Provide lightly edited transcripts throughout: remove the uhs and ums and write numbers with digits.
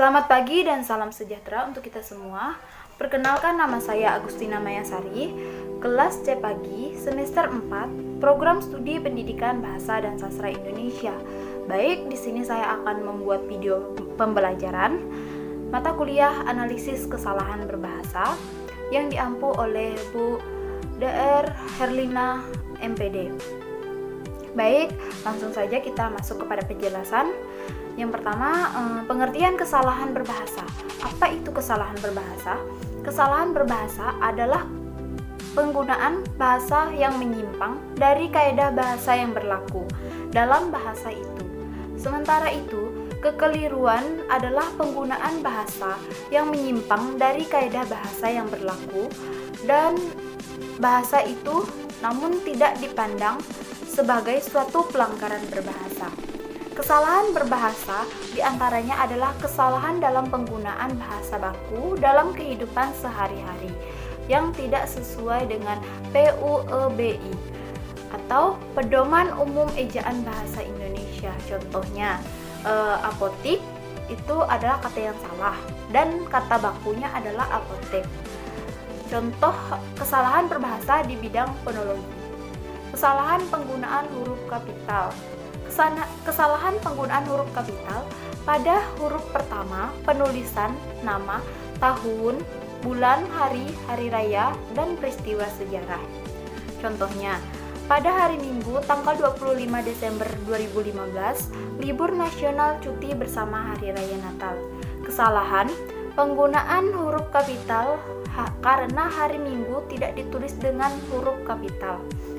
Selamat pagi dan salam sejahtera untuk kita semua. Perkenalkan, nama saya Agustina Mayasari, kelas C pagi, semester 4, program studi pendidikan bahasa dan sastra Indonesia. Baik, di sini saya akan membuat video pembelajaran mata kuliah analisis kesalahan berbahasa yang diampu oleh Bu Dr. Herlina MPD. Baik, langsung saja kita masuk kepada penjelasan. Yang pertama, pengertian kesalahan berbahasa. Apa itu kesalahan berbahasa? Kesalahan berbahasa adalah penggunaan bahasa yang menyimpang dari kaidah bahasa yang berlaku dalam bahasa itu. Sementara itu, kekeliruan adalah penggunaan bahasa yang menyimpang dari kaidah bahasa yang berlaku dan bahasa itu namun tidak dipandang sebagai suatu pelanggaran berbahasa. Kesalahan berbahasa diantaranya adalah kesalahan dalam penggunaan bahasa baku dalam kehidupan sehari-hari yang tidak sesuai dengan PUEBI atau Pedoman Umum Ejaan Bahasa Indonesia. Contohnya, apotik itu adalah kata yang salah dan kata bakunya adalah apotek. Contoh kesalahan berbahasa di bidang fonologi. Kesalahan penggunaan huruf kapital. Kesalahan penggunaan huruf kapital pada huruf pertama penulisan nama, tahun, bulan, hari, hari raya, dan peristiwa sejarah. Contohnya, pada hari Minggu tanggal 25 Desember 2015, libur nasional cuti bersama Hari Raya Natal. Kesalahan penggunaan huruf kapital karena hari Minggu tidak ditulis dengan huruf kapital.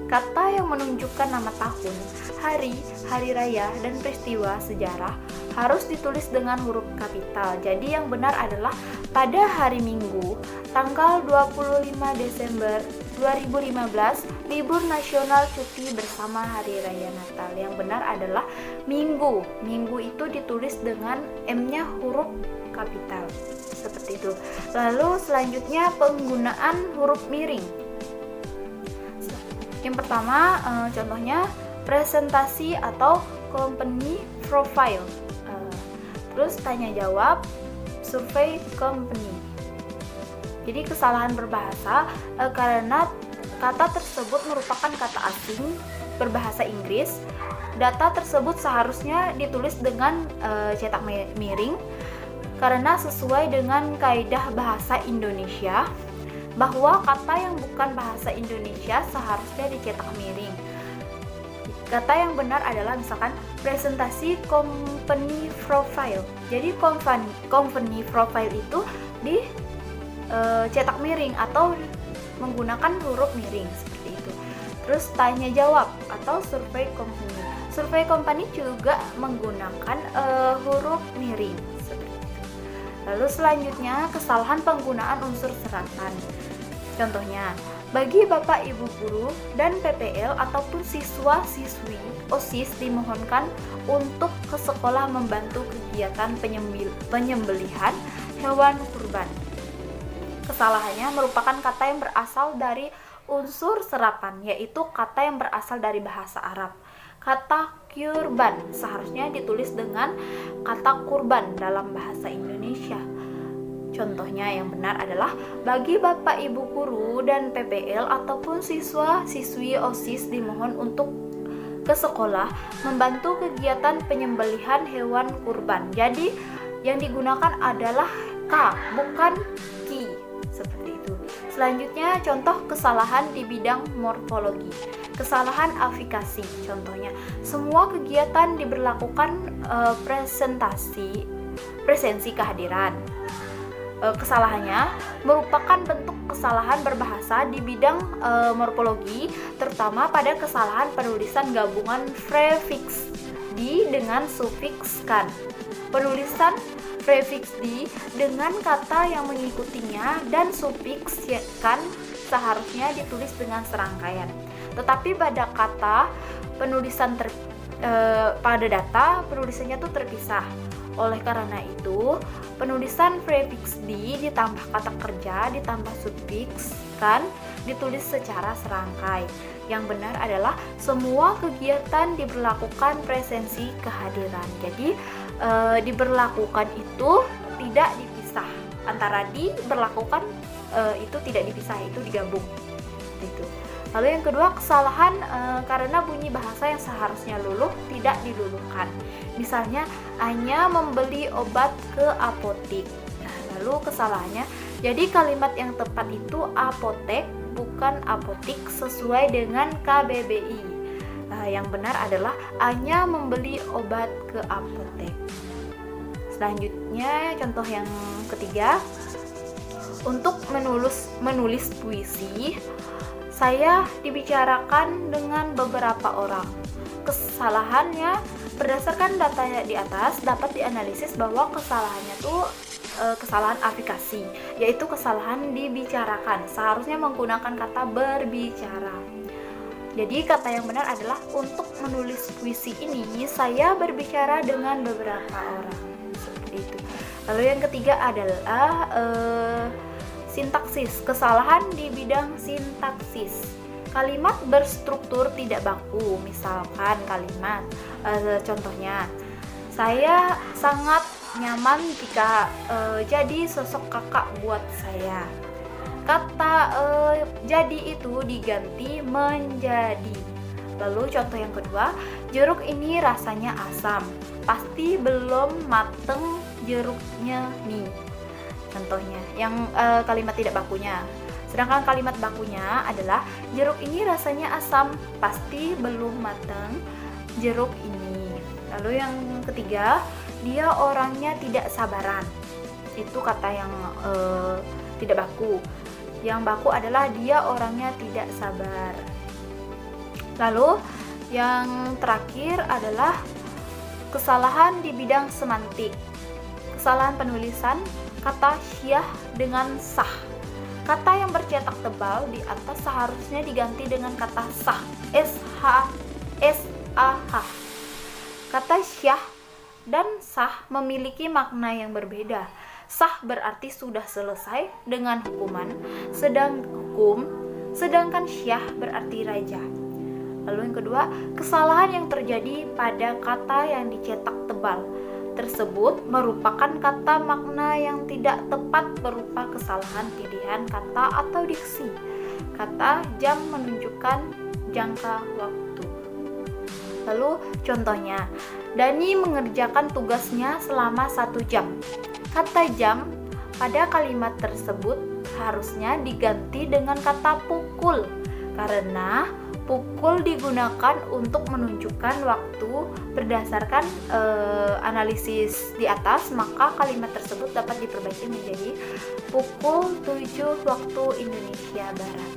Kata yang menunjukkan nama tahun, hari, hari raya, dan peristiwa sejarah harus ditulis dengan huruf kapital. Jadi yang benar adalah pada hari Minggu, tanggal 25 Desember 2015, libur nasional cuti bersama Hari Raya Natal. Yang benar adalah Minggu. Minggu itu ditulis dengan M-nya huruf kapital. Seperti itu. Lalu selanjutnya penggunaan huruf miring. Yang pertama, contohnya presentasi atau company profile. Terus tanya jawab, survei company. Jadi kesalahan berbahasa karena kata tersebut merupakan kata asing berbahasa Inggris. Data tersebut seharusnya ditulis dengan cetak miring karena sesuai dengan kaidah bahasa Indonesia bahwa kata yang bukan bahasa Indonesia seharusnya dicetak miring. Kata yang benar adalah misalkan presentasi company profile. Jadi company profile itu dicetak miring atau menggunakan huruf miring seperti itu. Terus tanya jawab atau survei company. Survei company juga menggunakan huruf miring seperti itu. Lalu selanjutnya kesalahan penggunaan unsur seratan. Contohnya, bagi Bapak Ibu guru dan PPL ataupun siswa-siswi OSIS dimohonkan untuk ke sekolah membantu kegiatan penyembelihan hewan kurban. Kesalahannya merupakan kata yang berasal dari unsur serapan, yaitu kata yang berasal dari bahasa Arab. Kata kurban seharusnya ditulis dengan kata kurban dalam bahasa Indonesia. Contohnya yang benar adalah bagi Bapak Ibu guru dan PPL ataupun siswa-siswi OSIS dimohon untuk ke sekolah membantu kegiatan penyembelihan hewan kurban. Jadi yang digunakan adalah K, bukan Ki. Seperti itu. Selanjutnya contoh kesalahan di bidang morfologi. Kesalahan afikasi. Contohnya, semua kegiatan diberlakukan presensi kehadiran. Kesalahannya merupakan bentuk kesalahan berbahasa di bidang morfologi, terutama pada kesalahan penulisan gabungan prefiks di dengan sufiks kan. Penulisan prefiks di dengan kata yang mengikutinya dan sufiks kan seharusnya ditulis dengan serangkaian. Tetapi pada kata penulisan pada data penulisannya tuh terpisah. Oleh karena itu, penulisan prefiks di ditambah kata kerja ditambah sufiks kan ditulis secara serangkai. Yang benar adalah semua kegiatan diberlakukan presensi kehadiran. Jadi diberlakukan itu tidak dipisah. Antara diberlakukan itu tidak dipisah, itu digabung. Itu. Lalu yang kedua, kesalahan karena bunyi bahasa yang seharusnya luluh tidak diluluhkan. Misalnya hanya membeli obat ke apotik. Nah, lalu kesalahannya, jadi kalimat yang tepat itu apotek bukan apotik sesuai dengan KBBI. Yang benar adalah hanya membeli obat ke apotek. Selanjutnya contoh yang ketiga, untuk menulis puisi, saya dibicarakan dengan beberapa orang. Kesalahannya, berdasarkan data di atas dapat dianalisis bahwa kesalahannya tuh kesalahan aplikasi, yaitu kesalahan dibicarakan. Seharusnya menggunakan kata berbicara. Jadi kata yang benar adalah untuk menulis puisi ini saya berbicara dengan beberapa orang. Seperti itu. Lalu yang ketiga adalah sintaksis, kesalahan di bidang sintaksis. Kalimat berstruktur tidak baku, misalkan kalimat contohnya, saya sangat nyaman jika jadi sosok kakak buat saya. Kata jadi itu diganti menjadi. Lalu contoh yang kedua, jeruk ini rasanya asam, pasti belum mateng jeruknya nih. Contohnya, yang kalimat tidak bakunya. Sedangkan kalimat bakunya adalah jeruk ini rasanya asam, pasti belum matang jeruk ini. Lalu yang ketiga, dia orangnya tidak sabaran. Itu kata yang tidak baku. Yang baku adalah dia orangnya tidak sabar. Lalu yang terakhir adalah kesalahan di bidang semantik. Kesalahan penulisan kata syah dengan sah. Kata yang bercetak tebal di atas seharusnya diganti dengan kata sah, S-A-H. Kata syah dan sah memiliki makna yang berbeda. Sah berarti sudah selesai dengan hukuman, sedangkan syah berarti raja. Lalu yang kedua, kesalahan yang terjadi pada kata yang dicetak tebal tersebut merupakan kata makna yang tidak tepat berupa kesalahan pilihan kata atau diksi. Kata jam menunjukkan jangka waktu. Lalu contohnya, Dani mengerjakan tugasnya selama 1 jam. Kata jam pada kalimat tersebut harusnya diganti dengan kata pukul, karena pukul digunakan untuk menunjukkan waktu. Berdasarkan analisis di atas, maka kalimat tersebut dapat diperbaiki menjadi pukul 7 waktu Indonesia Barat.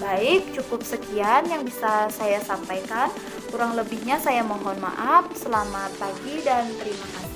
Baik, cukup sekian yang bisa saya sampaikan. Kurang lebihnya saya mohon maaf. Selamat pagi dan terima kasih.